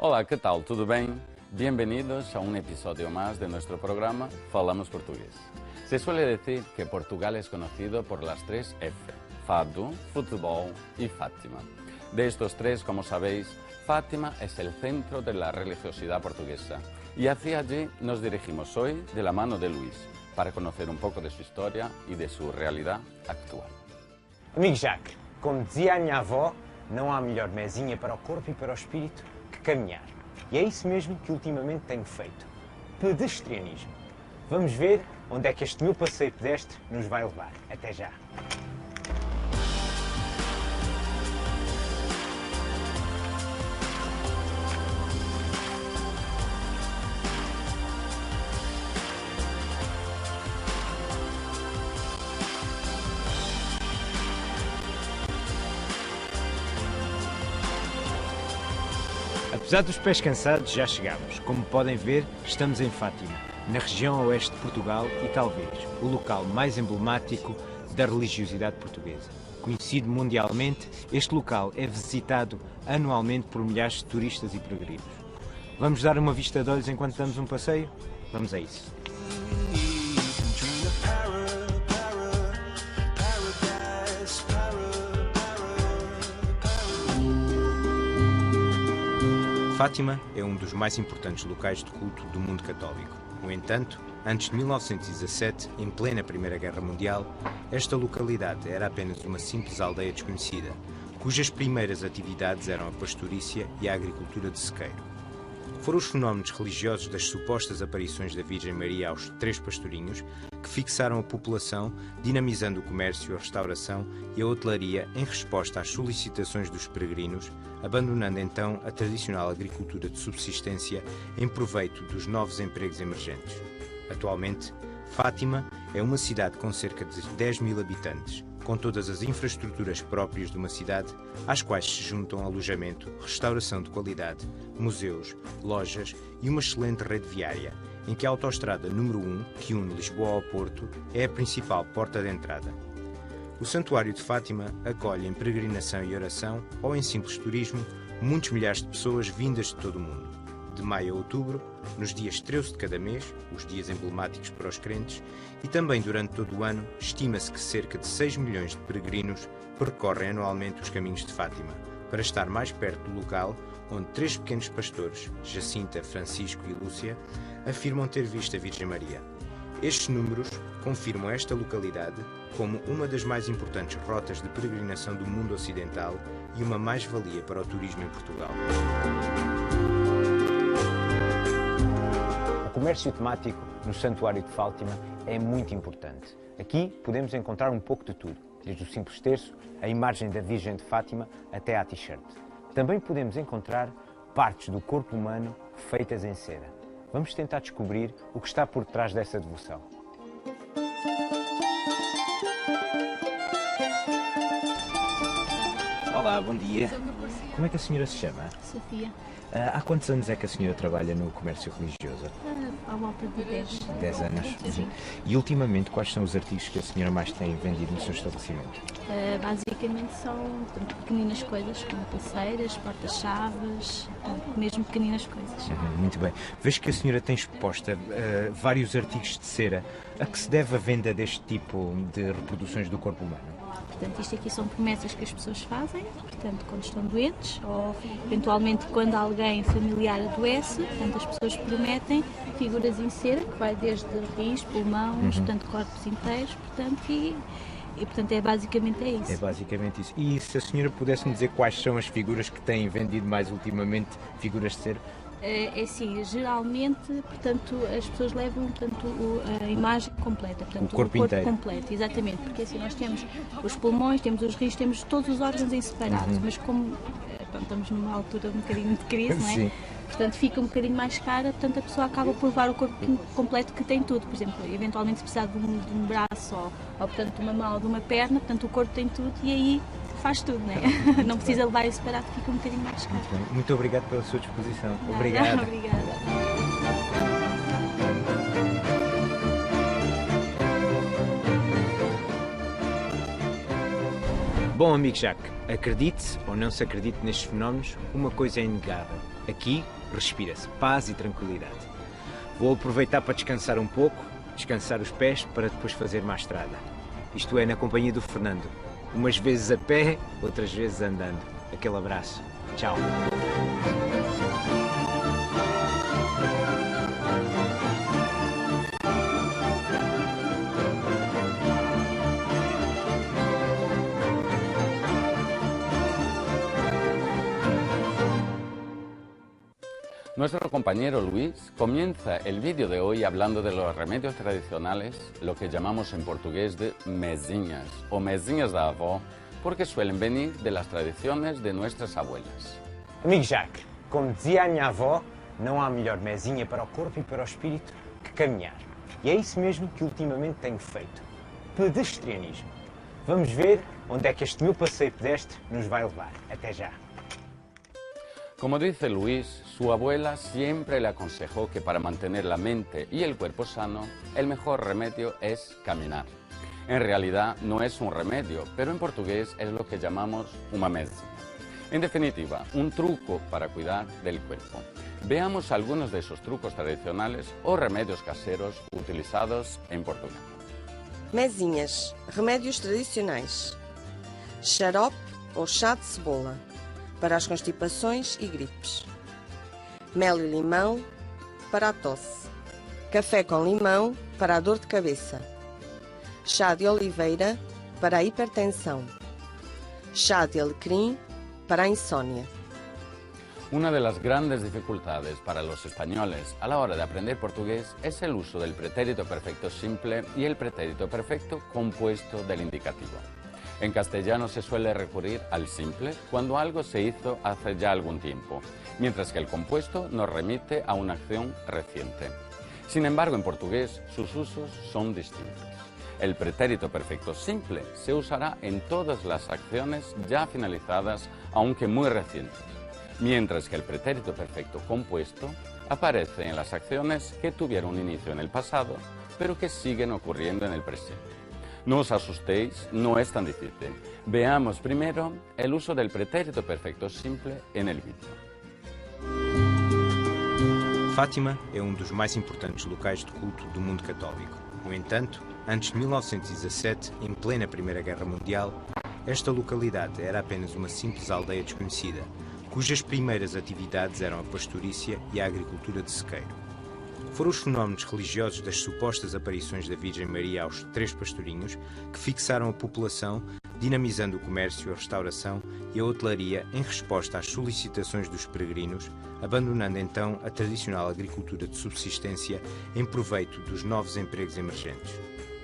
Hola, ¿qué tal? ¿Todo bien? Bienvenidos a un episodio más de nuestro programa Falamos Portugués. Se suele decir que Portugal es conocido por las tres F: Fado, Fútbol y Fátima. De estos tres, como sabéis, Fátima es el centro de la religiosidad portuguesa. Y hacia allí nos dirigimos hoy de la mano de Luís, para conocer un poco de su historia y de su realidad actual. Amigo Jacques, como dizia a minha avó, não há melhor mesinha para o corpo e para o espírito que caminhar. E é isso mesmo que ultimamente tenho feito. Pedestrianismo. Vamos ver onde é que este meu passeio pedestre nos vai levar. Até já. Apesar dos pés cansados, já chegamos. Como podem ver, estamos em Fátima, na região oeste de Portugal e talvez o local mais emblemático da religiosidade portuguesa. Conhecido mundialmente, este local é visitado anualmente por milhares de turistas e peregrinos. Vamos dar uma vista de olhos enquanto damos um passeio? Vamos a isso. Fátima é um dos mais importantes locais de culto do mundo católico. No entanto, antes de 1917, em plena Primeira Guerra Mundial, esta localidade era apenas uma simples aldeia desconhecida, cujas primeiras atividades eram a pastorícia e a agricultura de sequeiro. Foram os fenómenos religiosos das supostas aparições da Virgem Maria aos três pastorinhos que fixaram a população, dinamizando o comércio, a restauração e a hotelaria em resposta às solicitações dos peregrinos, abandonando então a tradicional agricultura de subsistência em proveito dos novos empregos emergentes. Atualmente, Fátima é uma cidade com cerca de 10 mil habitantes, com todas as infraestruturas próprias de uma cidade, às quais se juntam alojamento, restauração de qualidade, museus, lojas e uma excelente rede viária, em que a autoestrada número 1, que une Lisboa ao Porto, é a principal porta de entrada. O Santuário de Fátima acolhe em peregrinação e oração, ou em simples turismo, muitos milhares de pessoas vindas de todo o mundo. De maio a outubro, nos dias 13 de cada mês, os dias emblemáticos para os crentes, e também durante todo o ano, estima-se que cerca de 6 milhões de peregrinos percorrem anualmente os caminhos de Fátima, para estar mais perto do local onde três pequenos pastores, Jacinta, Francisco e Lúcia, afirmam ter visto a Virgem Maria. Estes números confirmam esta localidade como uma das mais importantes rotas de peregrinação do mundo ocidental e uma mais-valia para o turismo em Portugal. O comércio temático no Santuário de Fátima é muito importante. Aqui podemos encontrar um pouco de tudo, desde o simples terço, a imagem da Virgem de Fátima até à t-shirt. Também podemos encontrar partes do corpo humano feitas em cera. Vamos tentar descobrir o que está por trás dessa devoção. Olá, bom dia. Como é que a senhora se chama? Sofia, Há quantos anos é que a senhora trabalha no comércio religioso? à volta de 10. 10 anos. Sim. E ultimamente, quais são os artigos que a senhora mais tem vendido no seu estabelecimento? Basicamente são pequeninas coisas, como pulseiras, porta-chaves, mesmo pequeninas coisas. Muito bem. Vejo que a senhora tem exposta vários artigos de cera. A que se deve a venda deste tipo de reproduções do corpo humano? Portanto, isto aqui são promessas que as pessoas fazem, portanto, quando estão doentes ou eventualmente quando alguém familiar adoece, portanto, as pessoas prometem figuras em cera, que vai desde rins, pulmões, portanto, corpos inteiros, portanto, e portanto, basicamente é isso. É basicamente isso. E se a senhora pudesse me dizer quais são as figuras que têm vendido mais ultimamente, figuras de cera? É assim, geralmente, portanto, as pessoas levam, portanto, a imagem completa, portanto, O corpo inteiro. completo, exatamente, porque assim nós temos os pulmões, temos os rins, temos todos os órgãos em separado, mas como pronto, estamos numa altura um bocadinho de crise, não é? Sim. Portanto, fica um bocadinho mais cara, portanto, a pessoa acaba por levar o corpo completo que tem tudo, por exemplo, eventualmente se precisar de um braço ou, portanto, de uma mão ou de uma perna, portanto, o corpo tem tudo e aí faz tudo, não é? Não precisa levar isso separado, fica um bocadinho mais caro. Muito bem. Muito obrigado pela sua disposição. Nada, Obrigado. Obrigada. Bom, amigo Jacques, acredite ou não se acredite nestes fenómenos, uma coisa é inegável. Aqui respira-se paz e tranquilidade. Vou aproveitar para descansar um pouco, descansar os pés para depois fazer mais estrada. Isto é, na companhia do Fernando. Umas vezes a pé, outras vezes andando. Aquele abraço. Tchau. Nuestro compañero Luis comienza el vídeo de hoy hablando de los remedios tradicionales, lo que llamamos en portugués de mesinhas o mesinhas da avó, porque suelen venir de las tradiciones de nuestras abuelas. Amigo Jacques, como dizia a minha avó, não há melhor mesinha para o corpo e para o espírito que caminhar. E é isso mesmo que ultimamente tenho feito. Pedestrianismo. Vamos ver onde é que este meu passeio pedestre nos vai levar. Até já. Como dice Luis, su abuela siempre le aconsejó que para mantener la mente y el cuerpo sano, el mejor remedio es caminar. En realidad no es un remedio, pero en portugués es lo que llamamos uma mesinha. En definitiva, un truco para cuidar del cuerpo. Veamos algunos de esos trucos tradicionales o remedios caseros utilizados en Portugal. Mesinhas, remédios tradicionais. Xarope ou chá de cebola, para as constipações e gripes. Mel e limão, para a tosse. Café com limão, para a dor de cabeça. Chá de oliveira, para a hipertensão. Chá de alecrim, para a insônia. Una de las grandes dificultades para los españoles a la hora de aprender portugués es el uso del pretérito perfecto simple y el pretérito perfecto compuesto del indicativo. En castellano se suele recurrir al simple cuando algo se hizo hace ya algún tiempo, mientras que el compuesto nos remite a una acción reciente. Sin embargo, en portugués sus usos son distintos. El pretérito perfecto simple se usará en todas las acciones ya finalizadas, aunque muy recientes, mientras que el pretérito perfecto compuesto aparece en las acciones que tuvieron un inicio en el pasado, pero que siguen ocurriendo en el presente. No os asustéis, no es tan difícil. Veamos primero el uso del pretérito perfecto simple en el vídeo. Fátima é um dos mais importantes locais de culto do mundo católico. No entanto, antes de 1917, em plena Primeira Guerra Mundial, esta localidade era apenas uma simples aldeia desconhecida, cujas primeiras atividades eram a pastorícia e a agricultura de sequeiro. Foram os fenómenos religiosos das supostas aparições da Virgem Maria aos 3 pastorinhos que fixaram a população, dinamizando o comércio, a restauração e a hotelaria em resposta às solicitações dos peregrinos, abandonando então a tradicional agricultura de subsistência em proveito dos novos empregos emergentes.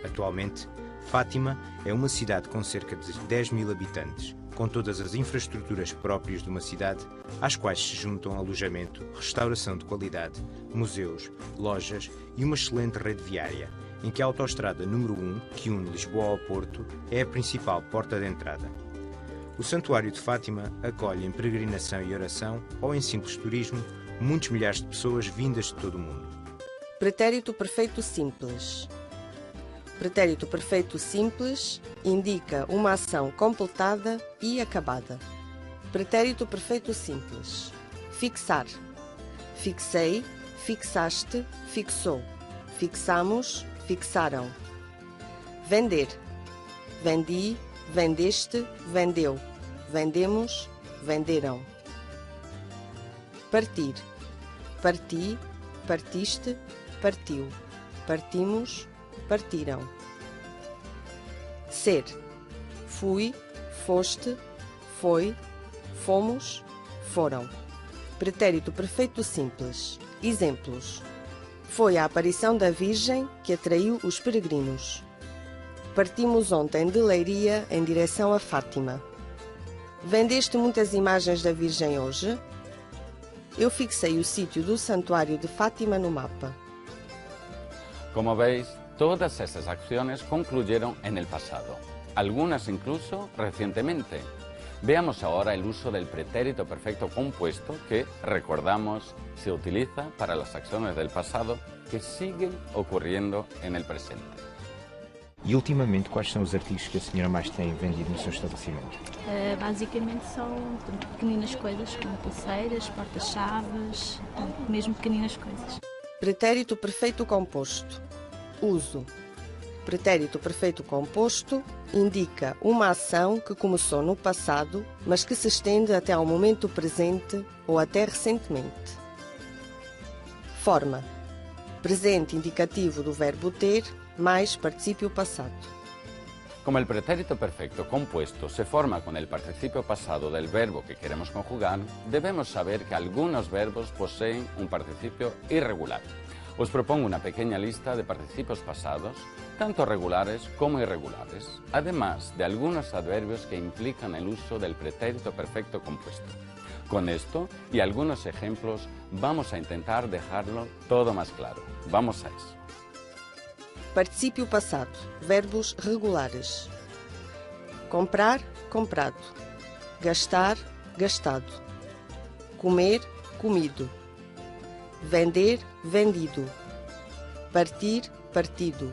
Atualmente, Fátima é uma cidade com cerca de 10 mil habitantes, com todas as infraestruturas próprias de uma cidade, às quais se juntam alojamento, restauração de qualidade, museus, lojas e uma excelente rede viária, em que a autoestrada número 1, que une Lisboa ao Porto, é a principal porta de entrada. O Santuário de Fátima acolhe em peregrinação e oração, ou em simples turismo, muitos milhares de pessoas vindas de todo o mundo. Pretérito perfeito simples. Pretérito perfeito simples indica uma ação completada e acabada. Pretérito perfeito simples. Fixar. Fixei, fixaste, fixou. Fixamos, fixaram. Vender. Vendi, vendeste, vendeu. Vendemos, venderam. Partir. Parti, partiste, partiu. Partimos, partiram. Ser. Fui, foste, foi, fomos, foram. Pretérito perfeito simples. Exemplos. Foi a aparição da Virgem que atraiu os peregrinos. Partimos ontem de Leiria em direção a Fátima. Vendeste muitas imagens da Virgem hoje? Eu fixei o sítio do Santuário de Fátima no mapa. Como veis, todas estas acciones concluyeron en el pasado, algunas incluso recientemente. Veamos ahora el uso del pretérito perfecto compuesto que, recordamos, se utiliza para las acciones del pasado que siguen ocurriendo en el presente. E ultimamente, quais são os artigos que a senhora mais tem vendido no seu estabelecimento? Basicamente são portanto, pequeninas coisas, como pulseiras, portas-chaves, mesmo pequeninas coisas. Pretérito perfeito composto. Uso. Pretérito perfeito composto indica uma ação que começou no passado, mas que se estende até ao momento presente ou até recentemente. Forma. Presente indicativo do verbo ter mais participio pasado. Como el pretérito perfecto compuesto se forma con el participio pasado del verbo que queremos conjugar, debemos saber que algunos verbos poseen un participio irregular. Os propongo una pequeña lista de participios pasados, tanto regulares como irregulares, además de algunos adverbios que implican el uso del pretérito perfecto compuesto. Con esto y algunos ejemplos vamos a intentar dejarlo todo más claro. Vamos a eso. Participio passado. Verbos regulares. Comprar, comprado. Gastar, gastado. Comer, comido. Vender, vendido. Partir, partido.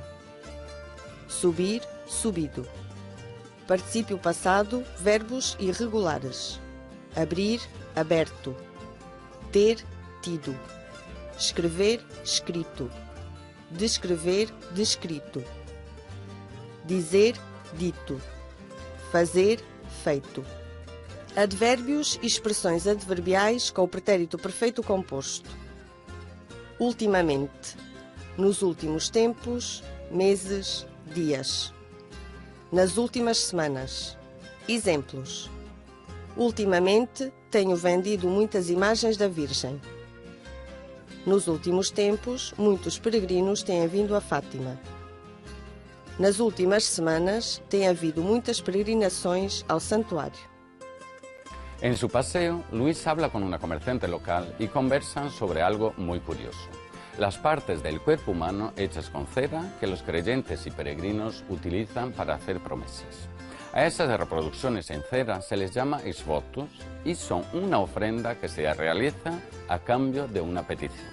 Subir, subido. Participio passado. Verbos irregulares. Abrir, aberto. Ter, tido. Escrever, escrito. Descrever, descrito. Dizer, dito. Fazer, feito. Advérbios e expressões adverbiais com o pretérito perfeito composto. Ultimamente. Nos últimos tempos, meses, dias. Nas últimas semanas. Exemplos. Ultimamente, tenho vendido muitas imagens da Virgem. Nos últimos tempos, muitos peregrinos têm vindo a Fátima. Nas últimas semanas, tem havido muitas peregrinações ao santuário. En su paseo, Luis habla con una comerciante local y conversan sobre algo muy curioso: las partes del cuerpo humano hechas con cera que los creyentes y peregrinos utilizan para hacer promesas. A esas reproducciones en cera se les llama ex votus y son una ofrenda que se realiza a cambio de una petición.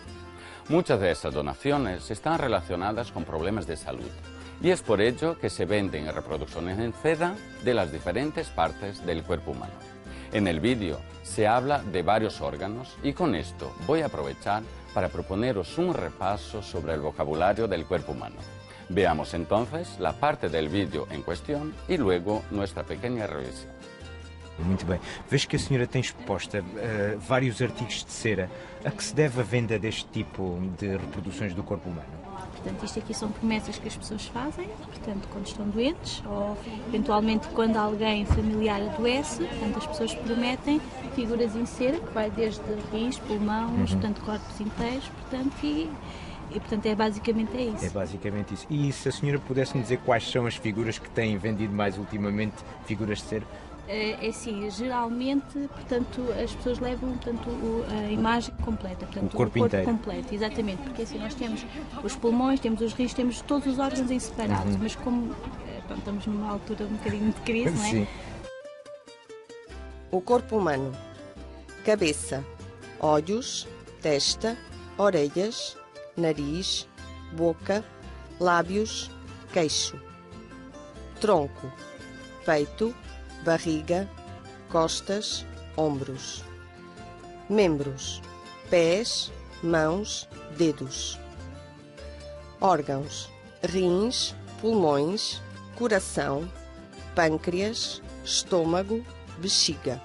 Muchas de esas donaciones están relacionadas con problemas de salud y es por ello que se venden reproducciones en cera de las diferentes partes del cuerpo humano. En el vídeo se habla de varios órganos y con esto voy a aprovechar para proponeros un repaso sobre el vocabulario del cuerpo humano. Veamos entonces la parte del vídeo en cuestión y luego nuestra pequeña revisión. Muito bem. Vejo que a senhora tem exposta vários artigos de cera. A que se deve a venda deste tipo de reproduções do corpo humano? Portanto, isto aqui são promessas que as pessoas fazem, portanto, quando estão doentes ou eventualmente quando alguém familiar adoece, portanto, as pessoas prometem figuras em cera, que vai desde rins, pulmões, portanto, corpos inteiros, portanto, e portanto é basicamente isso. É basicamente isso. E se a senhora pudesse me dizer quais são as figuras que têm vendido mais ultimamente, figuras de cera? É assim, geralmente, portanto, as pessoas levam portanto, a imagem completa, portanto, o corpo inteiro. Completo, exatamente, porque assim nós temos os pulmões, temos os rins, temos todos os órgãos em separado, mas como pronto, estamos numa altura um bocadinho de crise, não é? Sim. O corpo humano. Cabeça. Olhos, testa, orelhas, nariz, boca, lábios, queixo. Tronco. Peito, barriga, costas, ombros. Membros: pés, mãos, dedos. Órgãos: rins, pulmões, coração, pâncreas, estômago, bexiga.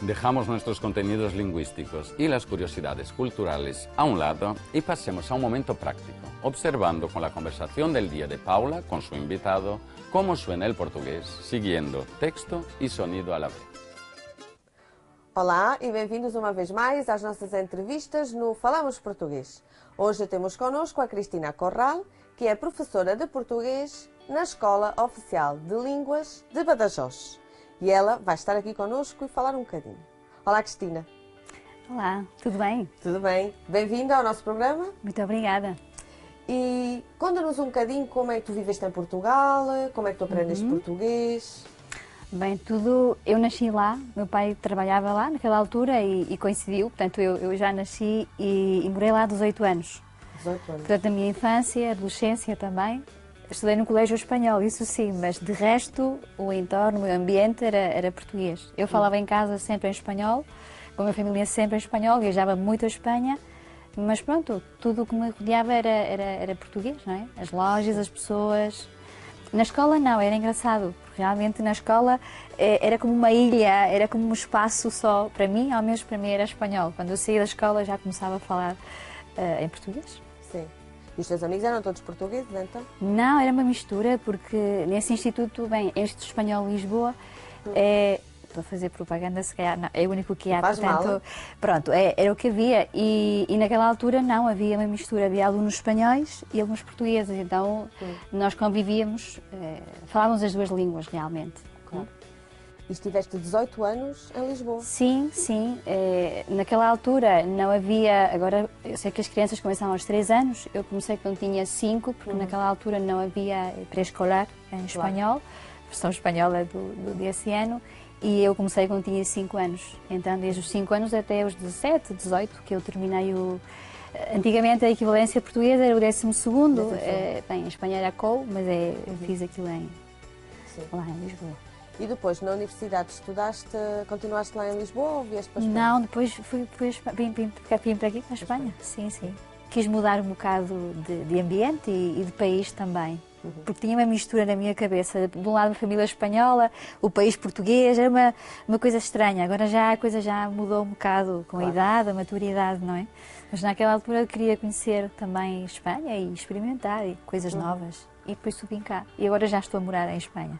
Dejamos nuestros contenidos lingüísticos y las curiosidades culturales a un lado y pasemos a un momento práctico, observando con la conversación del día de Paula con su invitado cómo suena el portugués, siguiendo texto y sonido a la vez. Olá e bem-vindos uma vez mais às nossas entrevistas no Falamos Português. Hoje temos connosco a Cristina Corral, que é professora de português na Escola Oficial de Línguas de Badajoz. E ela vai estar aqui connosco e falar um bocadinho. Olá, Cristina. Olá, tudo bem? Tudo bem? Bem-vinda ao nosso programa. Muito obrigada. E conta-nos um bocadinho como é que tu viveste em Portugal, como é que tu aprendeste português. Bem, eu nasci lá, meu pai trabalhava lá naquela altura e coincidiu, portanto eu já nasci e morei lá há 18 anos. 18 anos. Portanto, a minha infância, adolescência também, estudei no colégio espanhol, isso sim, mas de resto o entorno, o ambiente era português. Eu falava em casa sempre em espanhol, com a minha família sempre em espanhol, viajava muito a Espanha, mas pronto, tudo o que me rodeava era português, não é? As lojas, as pessoas. Na escola não, era engraçado, porque realmente na escola era como uma ilha, era como um espaço só, para mim, ao menos para mim era espanhol. Quando eu saía da escola já começava a falar em português. Sim. E os teus amigos eram todos portugueses, então? Não, era uma mistura, porque nesse instituto, bem, este espanhol Lisboa, estou a fazer propaganda, se calhar, não, é o único que há, faz portanto, mal. pronto, era o que havia. E naquela altura não, havia uma mistura, havia alunos espanhóis e alguns portugueses, então nós convivíamos, falávamos as duas línguas realmente. Claro. E estiveste 18 anos em Lisboa? Sim, sim. Naquela altura não havia. Agora, eu sei que as crianças começam aos 3 anos, eu comecei quando tinha 5, porque naquela altura não havia pré-escolar em espanhol, a versão espanhola desse ano, e eu comecei quando tinha 5 anos. Então, desde os 5 anos até os 17, 18, que eu terminei o. Antigamente a equivalência portuguesa era o 12º, bem, em Espanha era COU, mas eu fiz aquilo lá em Lisboa. E depois, na universidade, continuaste lá em Lisboa ou vieste para a Espanha? Não, depois vim para aqui, para a Espanha. Sim, sim. Quis mudar um bocado de ambiente e de país também. Porque tinha uma mistura na minha cabeça. De um lado, a família espanhola, o país português, era uma coisa estranha. Agora a coisa já mudou um bocado com a idade, a maturidade, não é? Mas naquela altura eu queria conhecer também Espanha e experimentar coisas novas. E por isso vim cá. E agora já estou a morar em Espanha.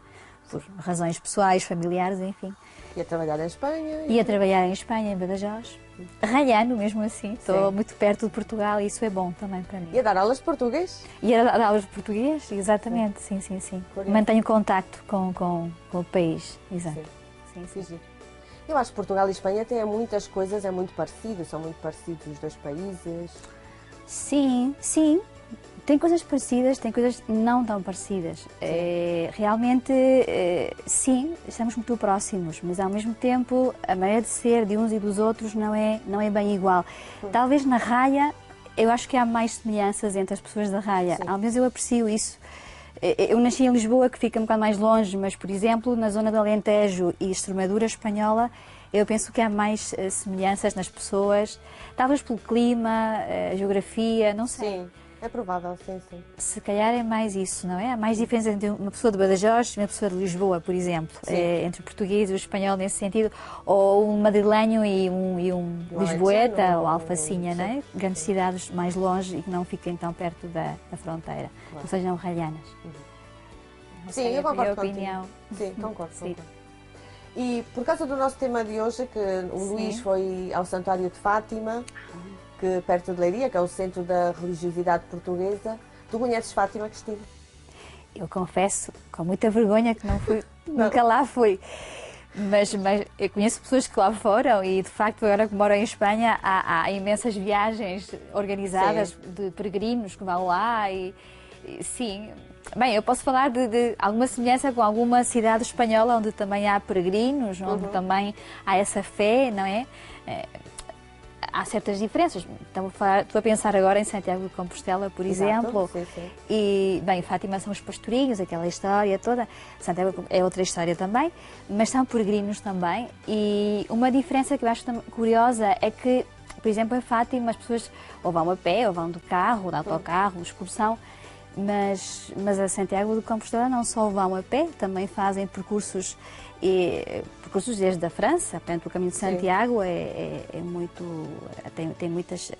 Por razões pessoais, familiares, enfim. E a trabalhar em Espanha? E a trabalhar em Espanha, em Badajoz. Ralhando mesmo assim. Estou muito perto de Portugal e isso é bom também para mim. E a dar aulas de português? E a dar aulas de português, exatamente. Sim, sim, sim. Mantenho contacto com o país. Exato. Sim, sim. Eu acho que Portugal e Espanha têm muitas coisas, é muito parecido, são muito parecidos os dois países. Sim, sim. Tem coisas parecidas, tem coisas não tão parecidas. Realmente, sim, estamos muito próximos, mas ao mesmo tempo a maneira de ser de uns e dos outros não é bem igual. Talvez na Raia, eu acho que há mais semelhanças entre as pessoas da Raia. Ao menos eu aprecio isso. Eu nasci em Lisboa, que fica um bocado mais longe, mas, por exemplo, na zona do Alentejo e Extremadura espanhola, eu penso que há mais semelhanças nas pessoas, talvez pelo clima, a geografia, não sei. Sim. É provável, sim. Se calhar é mais isso, não é? Há mais diferença entre uma pessoa de Badajoz e uma pessoa de Lisboa, por exemplo. Entre o português e o espanhol nesse sentido. Ou um madrilenho e um lisboeta ou alfacinha, não é? Grandes cidades mais longe e que não fiquem tão perto da fronteira. Ou sejam ralhanas. Sim, eu concordo contigo. Opinião. Sim, concordo. E por causa do nosso tema de hoje, que o Luís foi ao Santuário de Fátima, que perto de Leiria, que é o centro da religiosidade portuguesa. Tu conheces Fátima, Cristina? Eu confesso, com muita vergonha, que não fui, nunca lá fui. Mas eu conheço pessoas que lá foram e, de facto, agora que moro em Espanha, há imensas viagens organizadas de peregrinos que vão lá sim. Bem, eu posso falar de alguma semelhança com alguma cidade espanhola onde também há peregrinos, onde também há essa fé, não é? Há certas diferenças. Estou a pensar agora em Santiago de Compostela, por exemplo. Sim. E, bem, Fátima são os pastorinhos, aquela história toda. Santiago é outra história também, mas são peregrinos também. E uma diferença que eu acho curiosa é que, por exemplo, em Fátima as pessoas ou vão a pé, ou vão de carro, de autocarro, excursão, mas a Santiago de Compostela não só vão a pé, também fazem percursos desde a França. Portanto, o caminho de Santiago tem muitas,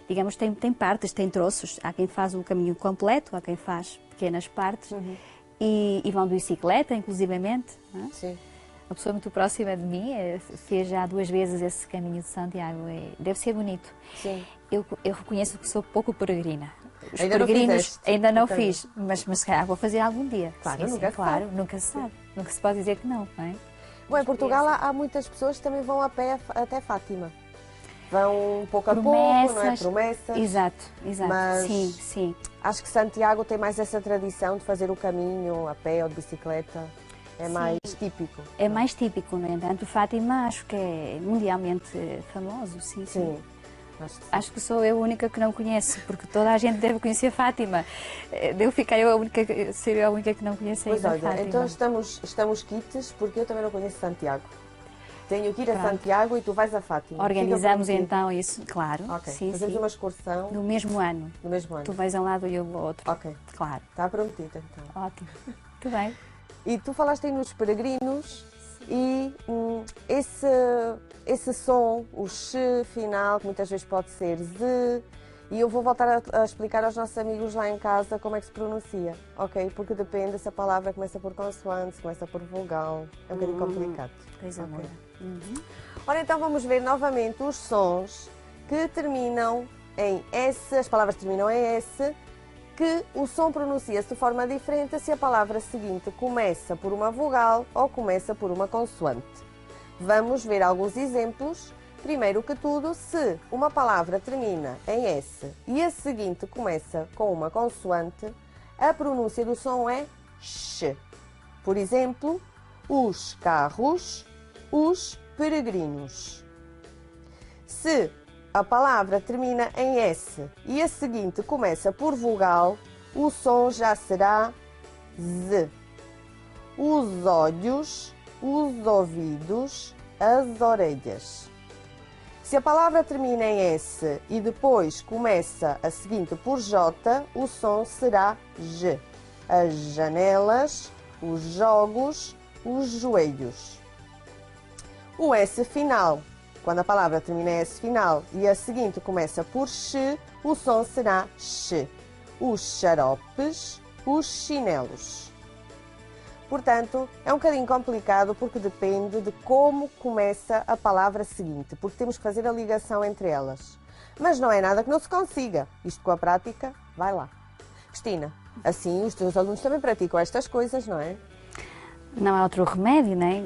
digamos, tem partes, tem troços. Há quem faz o caminho completo, há quem faz pequenas partes e vão de bicicleta, inclusivamente. Não é? Sim. Uma pessoa muito próxima de mim fez já 2 vezes esse caminho de Santiago. Deve ser bonito. Sim. Eu reconheço que sou pouco peregrina. Os ainda peregrinos ainda não fiz, mas se calhar vou fazer algum dia. Claro, Nunca se sabe. Nunca se pode dizer que não é? Bom, em Portugal há muitas pessoas que também vão a pé até Fátima. Vão pouco a pouco, não é? Promessas. Exato. Mas sim. Acho que Santiago tem mais essa tradição de fazer o caminho a pé ou de bicicleta. É mais típico. É mais típico, no entanto, Fátima acho que é mundialmente famoso, sim. Acho que sou eu a única que não conheço, porque toda a gente deve conhecer Fátima. Devo ficar eu ser eu a única que não conhece ainda Fátima. Então estamos quites, porque eu também não conheço Santiago. Tenho que ir a Santiago e tu vais a Fátima. Organizamos então isso, claro. Ok. Sim, Fazemos uma excursão. No mesmo ano. No mesmo ano. Tu vais a um lado e eu ao outro. Ok. Claro. Está prometido então. Ótimo. Muito bem. E tu falaste aí nos peregrinos e esse som, o x final, que muitas vezes pode ser z, e eu vou voltar a explicar aos nossos amigos lá em casa como é que se pronuncia, ok? Porque depende se a palavra começa por consoante, se começa por vogal, é um bocadinho complicado. Pois é, okay. Ora, então vamos ver novamente os sons que terminam em S, as palavras terminam em S, que o som pronuncia-se de forma diferente se a palavra seguinte começa por uma vogal ou começa por uma consoante. Vamos ver alguns exemplos. Primeiro que tudo, se uma palavra termina em S e a seguinte começa com uma consoante, a pronúncia do som é X. Por exemplo, os carros, os peregrinos. Se a palavra termina em S e a seguinte começa por vogal, o som já será Z. Os olhos, os ouvidos, as orelhas. Se a palavra termina em S e depois começa a seguinte por J, o som será G. As janelas, os jogos, os joelhos. O S final. Quando a palavra termina em S final e a seguinte começa por X, o som será X. Os xaropes, os chinelos. Portanto, é um bocadinho complicado porque depende de como começa a palavra seguinte, porque temos que fazer a ligação entre elas. Mas não é nada que não se consiga. Isto com a prática, vai lá. Cristina, assim os teus alunos também praticam estas coisas, não é? Não há outro remédio, não é?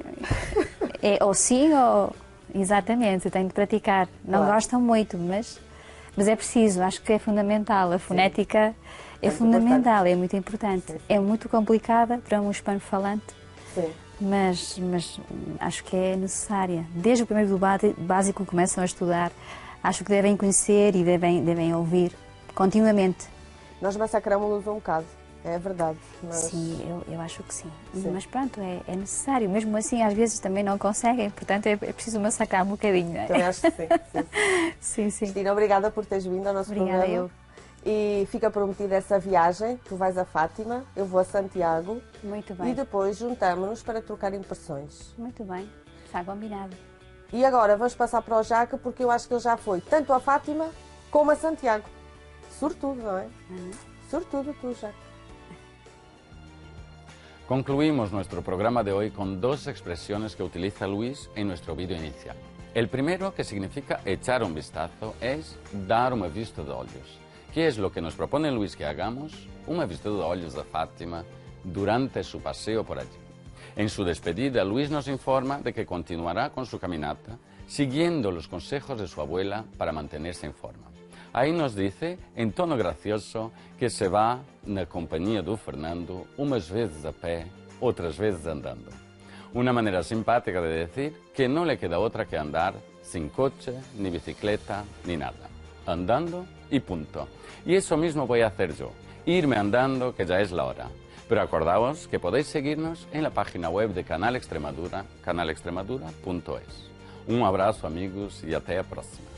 É ou sim ou... Exatamente, tenho de praticar. Não gostam muito, mas é preciso, acho que é fundamental. A fonética é fundamental, é muito importante. Sim. É muito complicada para um hispano-falante, mas acho que é necessária. Desde o primeiro do básico que começam a estudar, acho que devem conhecer e devem ouvir continuamente. Nós massacramos-nos um bocado. É verdade. Mas... Sim, eu acho que sim. Mas pronto, é necessário. Mesmo assim, às vezes também não conseguem, portanto é preciso massacrar um bocadinho. Não é? Também acho que sim. Sim. Cristina, obrigada por teres vindo ao nosso programa. Obrigada eu. E fica prometida essa viagem. Tu vais a Fátima, eu vou a Santiago. Muito bem. E depois juntamos-nos para trocar impressões. Muito bem, está combinado. E agora vamos passar para o Jaque, porque eu acho que ele já foi tanto a Fátima como a Santiago. Sortudo, não é? Sortudo tu, Jaque. Concluimos nuestro programa de hoy con dos expresiones que utiliza Luis en nuestro vídeo inicial. El primero, que significa echar un vistazo, es dar uma vista de olhos, que es lo que nos propone Luis que hagamos, uma vista de olhos de Fátima durante su paseo por allí. En su despedida, Luis nos informa de que continuará con su caminata, siguiendo los consejos de su abuela para mantenerse en forma. Aí nos dice, en tono gracioso, que se va na companhia do Fernando, umas vezes a pé, outras vezes andando. Una manera simpática de decir que no le queda otra que andar sin coche, ni bicicleta, ni nada. Andando y punto. Y eso mismo voy a hacer yo, irme andando, que ya es la hora. Pero acordaos que podéis seguirnos en la página web de Canal Extremadura, canalextremadura.es. Un abrazo, amigos, y hasta la próxima.